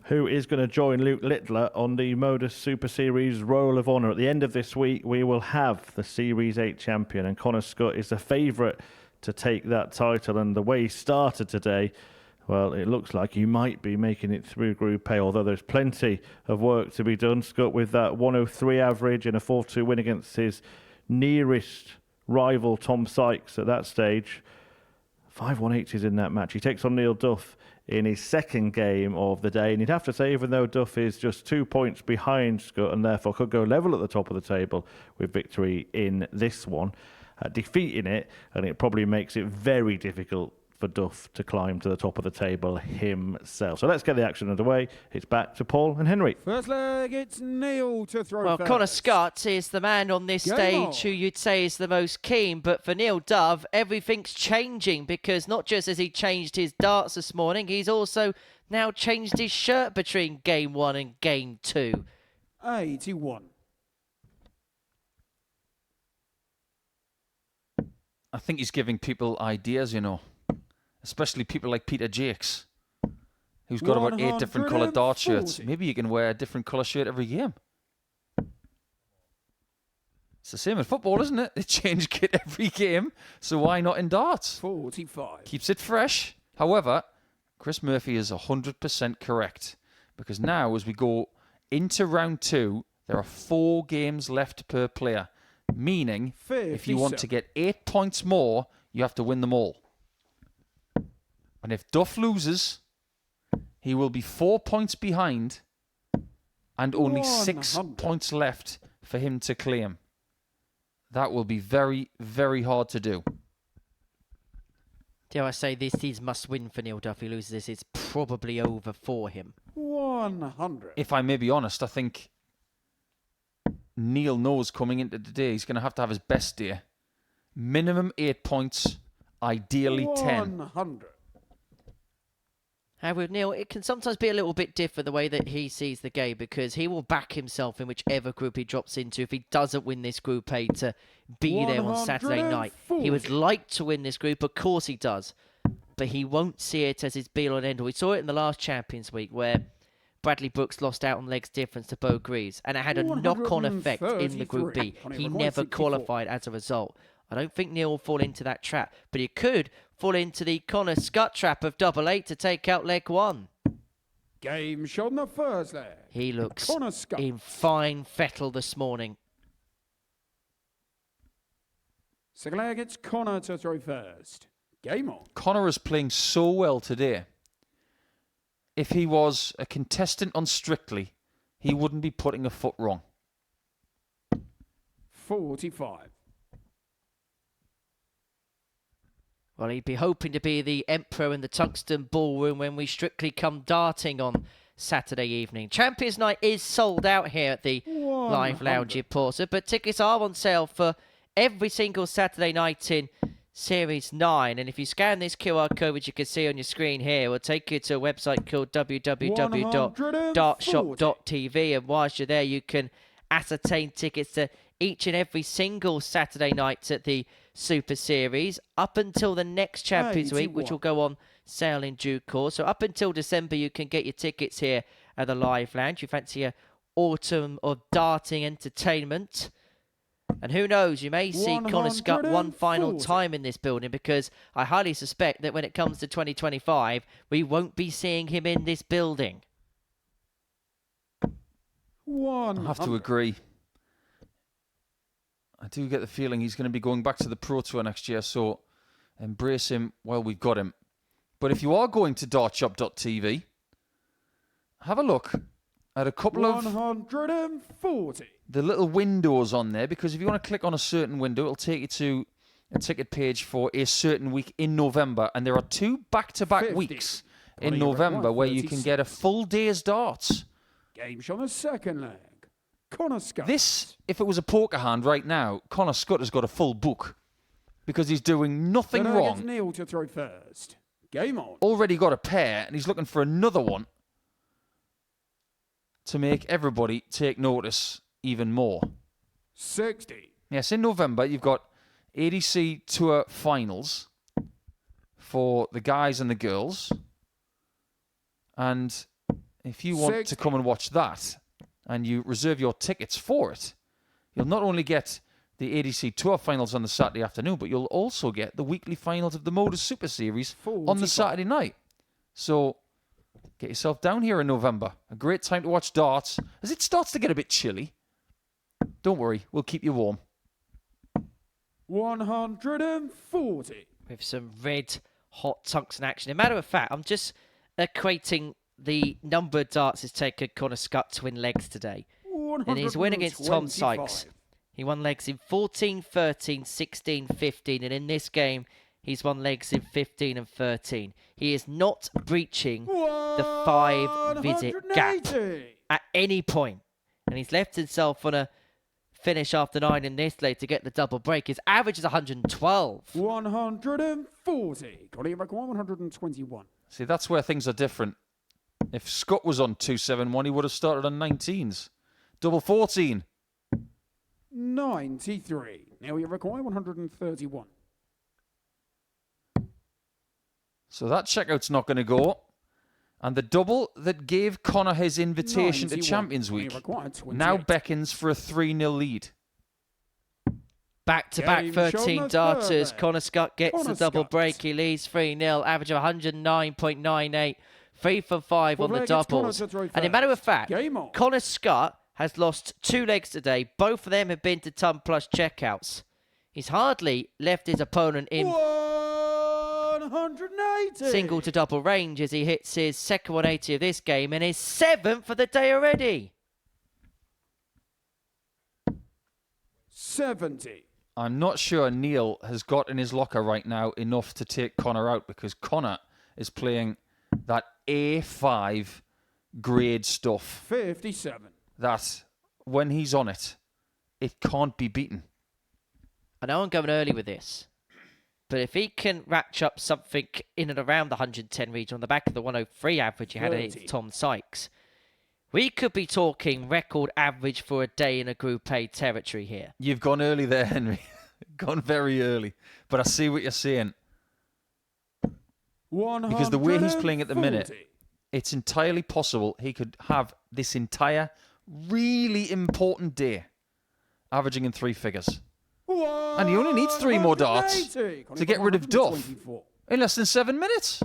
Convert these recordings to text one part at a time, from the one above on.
who is going to join Luke Littler on the Modus Super Series Roll of Honour. At the end of this week, we will have the Series 8 champion, and Connor Scutt is the favourite to take that title. And the way he started today, well, it looks like he might be making it through Group A, although there's plenty of work to be done. Scutt with that 103 average and a 4-2 win against his nearest rival, Tom Sykes, at that stage. 5-1-8s in that match. He takes on Neil Duff in his second game of the day. And you'd have to say, even though Duff is just 2 points behind Scutt and therefore could go level at the top of the table with victory in this one, defeating it, and it probably makes it very difficult for Duff to climb to the top of the table himself. So let's get the action underway. It's back to Paul and Henry. First leg, it's Neil to throw. Well, first. Connor Scutt is the man on this stage who you'd say is the most keen, but for Neil Dove, everything's changing, because not just has he changed his darts this morning, he's also now changed his shirt between Game 1 and Game 2. 81. I think he's giving people ideas, you know. Especially people like Peter Jakes, who's got about 8 different coloured dart shirts. Maybe you can wear a different colour shirt every game. It's the same in football, isn't it? They change kit every game, so why not in darts? 45. Keeps it fresh. However, Chris Murphy is 100% correct, because now as we go into round 2, there are 4 games left per player, meaning if you want to get 8 points more, you have to win them all. And if Duff loses, he will be 4 points behind and only 6 points left for him to claim. That will be very, very hard to do. Dare I say, this is must-win for Neil Duff. If he loses this, it's probably over for him. 100. If I may be honest, I think Neil knows coming into today he's going to have his best day. Minimum 8 points, ideally 10. 100. However, with Neil, it can sometimes be a little bit different the way that he sees the game, because he will back himself in whichever group he drops into if he doesn't win this Group A to be there on Saturday night. He would like to win this group, of course he does, but he won't see it as his be-all and end-all. We saw it in the last Champions Week where Bradley Brooks lost out on legs difference to Bo Greaves, and it had a knock-on effect in the Group B. He never qualified as a result. I don't think Neil will fall into that trap, but he could fall into the Connor Scutt trap of 8-8 to take out leg 1. Game shot on the first leg. He looks in fine fettle this morning. Second leg, it's Connor to throw first. Game on. Connor is playing so well today. If he was a contestant on Strictly, he wouldn't be putting a foot wrong. 45. Well, he'd be hoping to be the emperor in the Tungsten Ballroom when we Strictly come darting on Saturday evening. Champions Night is sold out here at the Live Lounge in Portsmouth, but tickets are on sale for every single Saturday night in Series 9. And if you scan this QR code, which you can see on your screen here, it will take you to a website called www.dartshop.tv. And whilst you're there, you can ascertain tickets to each and every single Saturday night at the Super Series up until the next Champions Week, which will go on sale in due course. So up until December, you can get your tickets here at the Live Lounge. You fancy a autumn of darting entertainment. And who knows, you may see Connor Scutt one final time in this building, because I highly suspect that when it comes to 2025, we won't be seeing him in this building. I have to agree. I do get the feeling he's going to be going back to the Pro Tour next year, so embrace him while we've got him. But if you are going to dartshop.tv, have a look at a couple of 140. The little windows on there, because if you want to click on a certain window, it'll take you to a ticket page for a certain week in November. And there are 2 back-to-back weeks in November where you can get a full day's darts. Game shot on the second leg. Connor Scutt. This, if it was a poker hand right now, Connor Scutt has got a full book, because he's doing nothing wrong. Neil to throw first. Game on. Already got a pair, and he's looking for another one to make everybody take notice even more. 60. Yes, in November, you've got ADC Tour Finals for the guys and the girls. And if you want to come and watch that and you reserve your tickets for it, you'll not only get the ADC Tour finals on the Saturday afternoon, but you'll also get the weekly finals of the Modus Super Series on the Saturday night. So get yourself down here in November. A great time to watch darts as it starts to get a bit chilly. Don't worry, we'll keep you warm. 140. With some red hot tungsten action. As a matter of fact, I'm just equating the number of darts it's taken Connor Scutt to win legs today. In his win against Tom Sykes, he won legs in 14, 13, 16, 15, and in this game, he's won legs in 15 and 13. He is not breaching the 5-visit gap at any point, and he's left himself on a finish after 9 in this leg to get the double break. His average is 112. 140. Collier record 121. See, that's where things are different. If Scutt was on 271, he would have started on 19s. Double 14. 93. Now you require 131. So that checkout's not going to go. And the double that gave Connor his invitation to 91. Champions Week now 28. beckons for a 3-0 lead. Back-to-back Game 13 shown darters. further. Connor Scutt gets Connor the double Scutt. break. He leads 3-0. Average of 109.98. 3 for 5 on the doubles. And as a matter of fact, Game on. Connor Scutt has lost 2 legs today. Both of them have been to ton plus checkouts. He's hardly left his opponent in 180. single to double range as he hits his second 180 of this game and his 7th for the day already. 70. I'm not sure Neil has got in his locker right now enough to take Connor out because Connor is playing that A5 grade stuff 57. that when he's on it, it can't be beaten. I know I'm going early with this, but if he can ratchet up something in and around the 110 region on the back of the 103 average he had 30. against Tom Sykes, we could be talking record average for a day in a Group A territory here. You've gone early there, Henry. Gone very early. But I see what you're saying. Because the way he's playing at the minute, it's entirely possible he could have this entire really important day averaging in 3 figures. And he only needs 3 more darts to get rid of Duff in less than 7 minutes.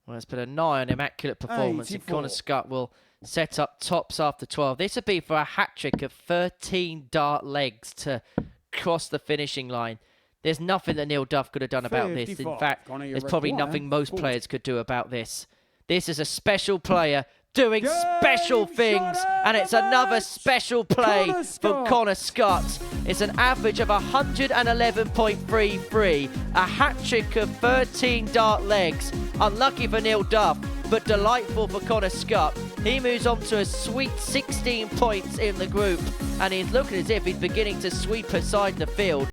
Well, it's been a nigh on immaculate performance, and 84. Connor Scutt will set up tops after 12. This would be for a hat-trick of 13 dart legs to cross the finishing line. There's nothing that Neil Duff could have done about this. In 55. fact, Connor, there's you're probably required nothing most 40. players could do about this. This is a special player doing Game special things, and it's another match. special play Connor from Scutt. Connor Scutt. It's an average of 111.33, a hat-trick of 13 dart legs. Unlucky for Neil Duff, but delightful for Connor Scutt. He moves on to a sweet 16 points in the group, and he's looking as if he's beginning to sweep aside the field.